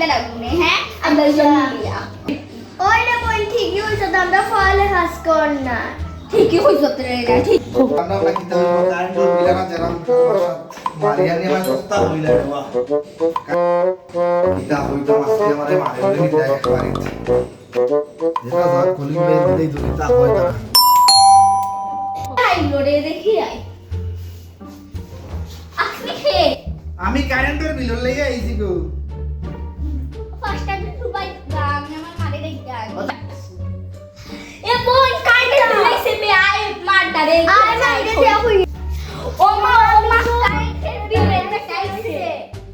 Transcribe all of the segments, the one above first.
কালকে রাখবো হ্যাঁ আমরা জমিয়া ওইটা বল ঠিকই হইছে তো আমরা ফলে হাস কর না ঠিকই হইছে তো রে ঠিক আমরা নাকি তো কারেন্ট বিল না জরাম মারিয়া নিয়ে মানে দস্তা হইলা রে বাহ এটা হইতো মাসে আমারে মারে বলি দেয় একবারে যেটা সব কলিং বেল দিলেই দুইটা হয় না আই লোরে দেখি আই আপনি কে আমি কারেন্টের বিল লইয়া আইছি গো ফার্স্ট টাইম দুবাই গাম আমার মারে দেখ গাম এ বোন কাইতে দিলাইছে মে আই মারটা রে আই মারতে দেয়া হই ও মা কাইতে বিলের বেটাইছে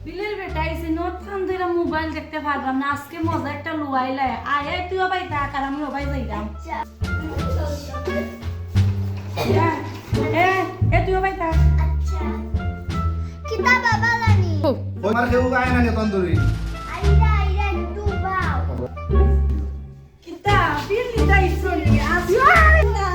বিলের বেটাইছে নোট খান ধরে মোবাইল দেখতে পারলাম না আজকে মজা একটা লুয়াইলা আয় তুইও ভাই থাক আর আমিও ভাই যাইতাম এ তুইও ভাই থাক আচ্ছা কিতা বাবা লানি তোমার কেউ গায় না তন্দুরি আইরা আইরা দুবাও কিতা বিল নিতা ইসরি আসিও না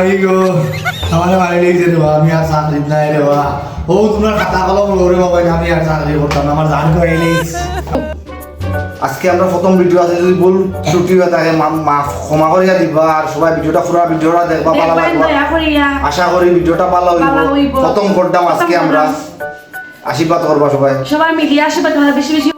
আইগো আমারে মারি লেগেছে রে আমি আর চাকরি নাই রে বা ও তোমার খাতা কলম লরে বাবা আমি আর চাকরি করতাম না আমার জান করে এলিস আজকে আমরা প্রথম ভিডিও আছে যদি ভুল ত্রুটি হয় তাকে মাফ ক্ষমা করিয়া দিবা আর সবাই ভিডিওটা পুরো ভিডিওটা দেখবা ভালো লাগবে আশা করি ভিডিওটা ভালো হইব প্রথম করতাম আজকে আমরা আশীর্বাদ করবা সবাই সবাই মিলিয়ে আশীর্বাদ বেশি বেশি